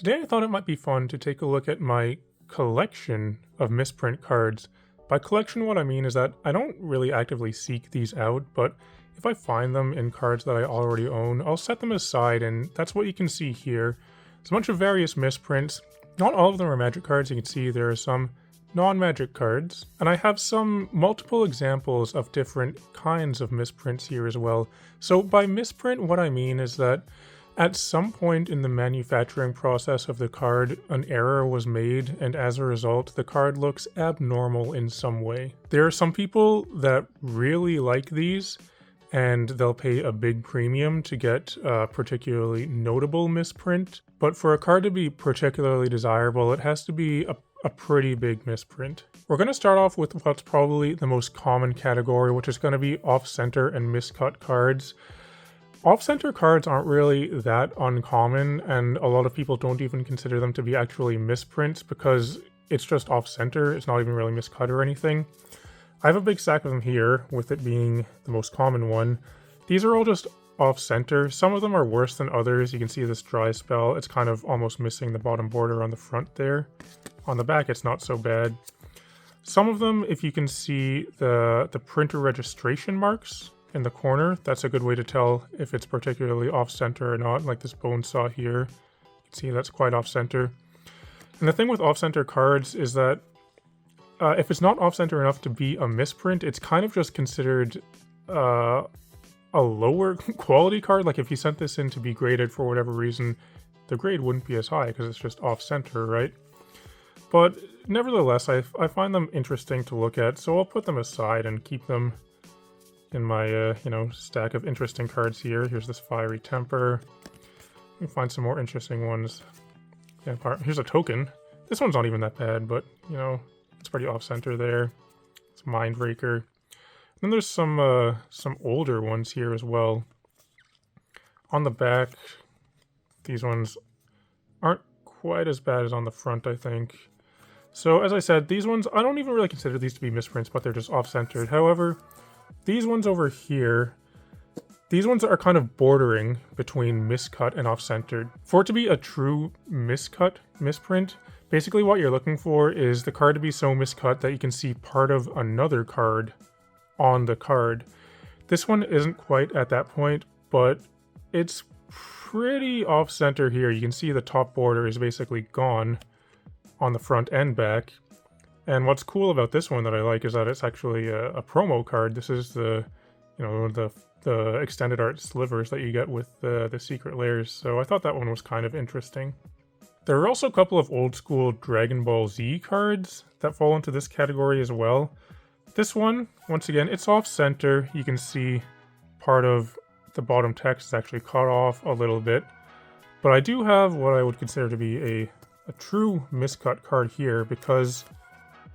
Today I thought it might be fun to take a look at my collection of misprint cards. By collection, what I mean is that I don't really actively seek these out, but if I find them in cards that I already own, I'll set them aside, and that's what you can see here. It's a bunch of various misprints. Not all of them are magic cards. You can see there are some non-magic cards, and I have some multiple examples of different kinds of misprints here as well. So by misprint, what I mean is that at some point in the manufacturing process of the card, an error was made, and as a result, the card looks abnormal in some way. There are some people that really like these, and they'll pay a big premium to get a particularly notable misprint, but for a card to be particularly desirable, it has to be a pretty big misprint. We're going to start off with what's probably the most common category, which is going to be off-center and miscut cards. Off-center cards aren't really that uncommon, and a lot of people don't even consider them to be actually misprints because it's just off-center. It's not even really miscut or anything. I have a big stack of them here, with it being the most common one. These are all just off-center. Some of them are worse than others. You can see this dry spell. It's kind of almost missing the bottom border on the front there. On the back, it's not so bad. Some of them, if you can see the printer registration marks in the corner, that's a good way to tell if it's particularly off-center or not, like this bone saw here. You can see that's quite off-center. And the thing with off-center cards is that if it's not off-center enough to be a misprint, it's kind of just considered a lower quality card. Like if you sent this in to be graded for whatever reason, the grade wouldn't be as high because it's just off-center, right? But nevertheless, I find them interesting to look at, so I'll put them aside and keep them in my, stack of interesting cards here. Here's this Fiery Temper. You can find some more interesting ones. Yeah, here's a token. This one's not even that bad, but, it's pretty off-center there. It's Mindbreaker. Then there's some older ones here as well. On the back, these ones aren't quite as bad as on the front, I think. So, as I said, these ones, I don't even really consider these to be misprints, but they're just off-centered. However, these ones over here, these ones are kind of bordering between miscut and off-centered. For it to be a true miscut misprint, basically what you're looking for is the card to be so miscut that you can see part of another card on the card. This one isn't quite at that point, but it's pretty off-center here. You can see the top border is basically gone on the front and back. And what's cool about this one that I like is that it's actually a promo card. This is the extended art slivers that you get with the secret layers. So I thought that one was kind of interesting. There are also a couple of old school Dragon Ball Z cards that fall into this category as well. This one, once again, it's off-center. You can see part of the bottom text is actually cut off a little bit. But I do have what I would consider to be a true miscut card here, because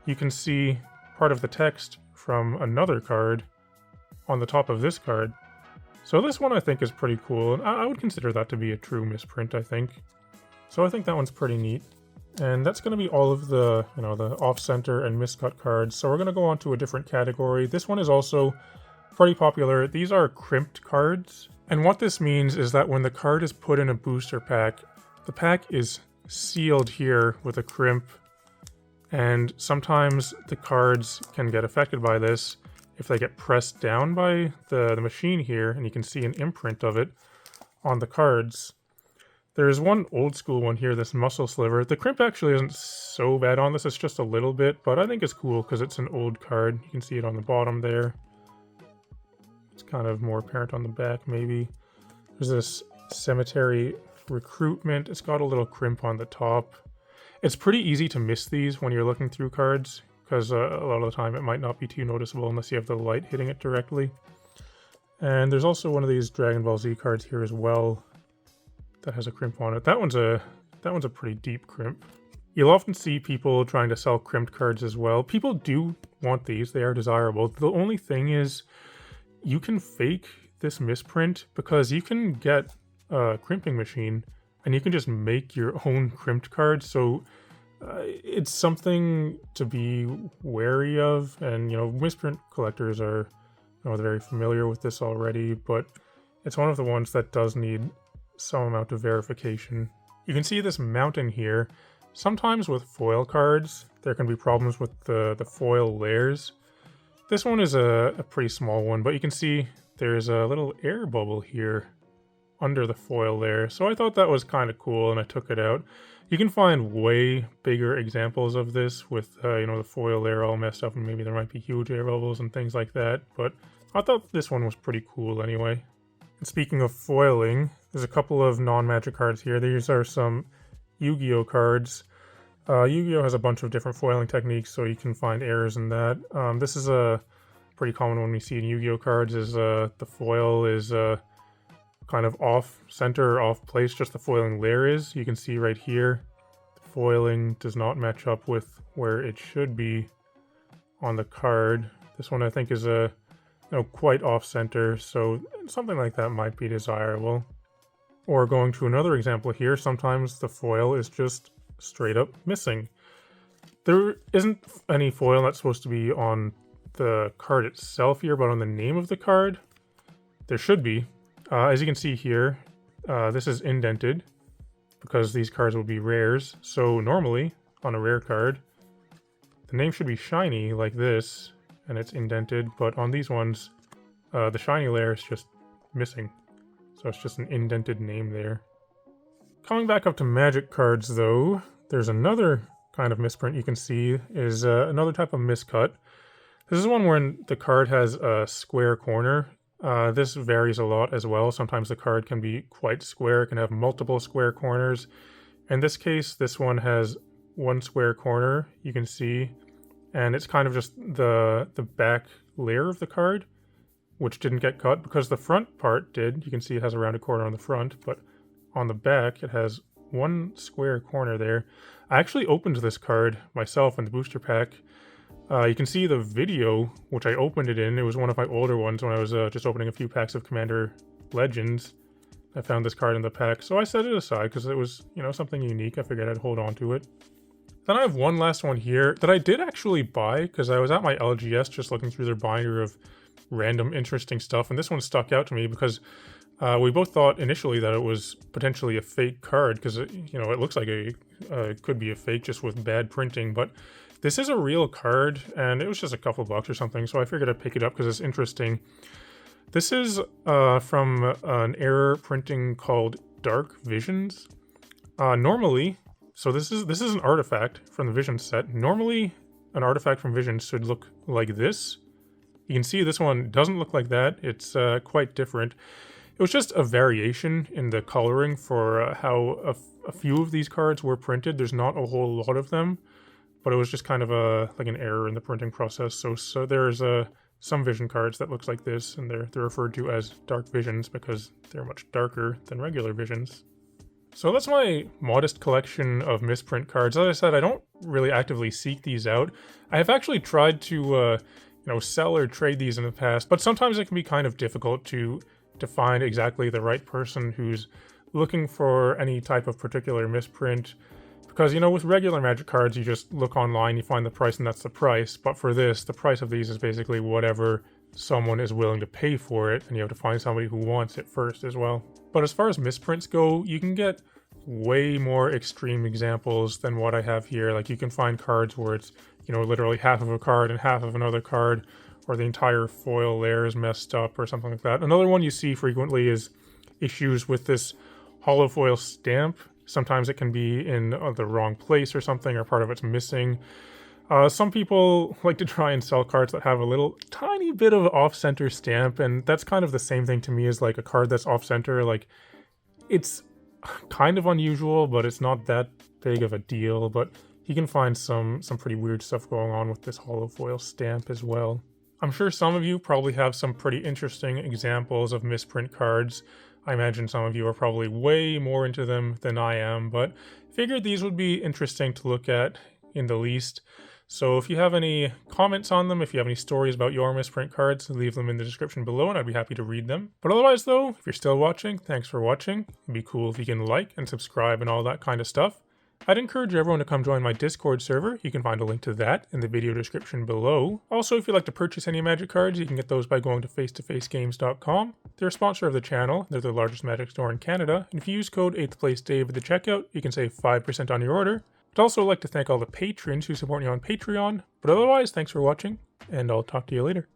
you can see part of the text from another card on the top of this card. So this one I think is pretty cool, and I would consider that to be a true misprint, I think. So I think that one's pretty neat. And that's going to be all of the, the off-center and miscut cards. So we're going to go on to a different category. This one is also pretty popular. These are crimped cards. And what this means is that when the card is put in a booster pack, the pack is sealed here with a crimp. And sometimes the cards can get affected by this if they get pressed down by the machine here, and you can see an imprint of it on the cards. There's one old school one here, this Muscle Sliver. The crimp actually isn't so bad on this, it's just a little bit, but I think it's cool because it's an old card. You can see it on the bottom there. It's kind of more apparent on the back, maybe. There's this Cemetery Recruitment. It's got a little crimp on the top. It's pretty easy to miss these when you're looking through cards, because a lot of the time it might not be too noticeable unless you have the light hitting it directly. And there's also one of these Dragon Ball Z cards here as well that has a crimp on it. That one's a pretty deep crimp. You'll often see people trying to sell crimped cards as well. People do want these, they are desirable. The only thing is, you can fake this misprint because you can get a crimping machine and you can just make your own crimped card. So it's something to be wary of, and misprint collectors are they're very familiar with this already, but it's one of the ones that does need some amount of verification. You can see this mounting here. Sometimes with foil cards, there can be problems with the foil layers. This one is a pretty small one, but you can see there's a little air bubble here under the foil layer. So I thought that was kind of cool, and I took it out. You can find way bigger examples of this with, you know, the foil layer all messed up, and maybe there might be huge air bubbles and things like that, but I thought this one was pretty cool anyway. And speaking of foiling, there's a couple of non-magic cards here. These are some Yu-Gi-Oh cards. Yu-Gi-Oh has a bunch of different foiling techniques, so you can find errors in that. This is a pretty common one we see in Yu-Gi-Oh cards, is the foil is kind of off-center or off-place, just the foiling layer is. You can see right here, the foiling does not match up with where it should be on the card. This one I think is quite off-center, so something like that might be desirable. Or going to another example here, sometimes the foil is just straight up missing. There isn't any foil that's supposed to be on the card itself here, but on the name of the card, there should be. As you can see here, this is indented because these cards will be rares. So normally, on a rare card, the name should be shiny like this, and it's indented, but on these ones, the shiny layer is just missing. So it's just an indented name there. Coming back up to magic cards though, there's another kind of misprint you can see is another type of miscut. This is one where the card has a square corner. This varies a lot as well. Sometimes the card can be quite square, it can have multiple square corners. In this case, this one has one square corner, you can see, and it's kind of just the back layer of the card, which didn't get cut because the front part did. You can see it has a rounded corner on the front, but on the back it has one square corner there. I actually opened this card myself in the booster pack. You can see the video, which I opened it in. It was one of my older ones when I was just opening a few packs of Commander Legends. I found this card in the pack, so I set it aside because it was, you know, something unique. I figured I'd hold on to it. Then I have one last one here that I did actually buy because I was at my LGS just looking through their binder of random interesting stuff, and this one stuck out to me because we both thought initially that it was potentially a fake card because, you know, it looks like it could be a fake just with bad printing, but this is a real card, and it was just a couple bucks or something, so I figured I'd pick it up because it's interesting. This is from an error printing called Dark Visions. Normally, so this is an artifact from the Vision set. Normally, an artifact from Vision should look like this. You can see this one doesn't look like that. It's quite different. It was just a variation in the coloring for how a few of these cards were printed. There's not a whole lot of them, but it was just kind of like an error in the printing process. So there's some Vision cards that looks like this, and they're referred to as Dark Visions because they're much darker than regular Visions. So that's my modest collection of misprint cards. As I said, I don't really actively seek these out. I have actually tried to sell or trade these in the past, but sometimes it can be kind of difficult to find exactly the right person who's looking for any type of particular misprint. Because, you know, with regular Magic cards, you just look online, you find the price, and that's the price. But for this, the price of these is basically whatever someone is willing to pay for it, and you have to find somebody who wants it first as well. But as far as misprints go, you can get way more extreme examples than what I have here. Like, you can find cards where it's, you know, literally half of a card and half of another card, or the entire foil layer is messed up or something like that. Another one you see frequently is issues with this hollow foil stamp. Sometimes it can be in the wrong place or something, or part of it's missing. Some people like to try and sell cards that have a little tiny bit of off-center stamp, and that's kind of the same thing to me as like a card that's off-center. Like, it's kind of unusual, but it's not that big of a deal. But you can find some pretty weird stuff going on with this hollow foil stamp as well. I'm sure some of you probably have some pretty interesting examples of misprint cards. I imagine some of you are probably way more into them than I am, but figured these would be interesting to look at in the least. So if you have any comments on them, if you have any stories about your misprint cards, leave them in the description below and I'd be happy to read them. But otherwise though, if you're still watching, thanks for watching. It'd be cool if you can like and subscribe and all that kind of stuff. I'd encourage everyone to come join my Discord server. You can find a link to that in the video description below. Also, if you'd like to purchase any Magic cards, you can get those by going to face2facegames.com. They're a sponsor of the channel. They're the largest Magic store in Canada. And if you use code 8thplaceDave at the checkout, you can save 5% on your order. I'd also like to thank all the patrons who support me on Patreon. But otherwise, thanks for watching, and I'll talk to you later.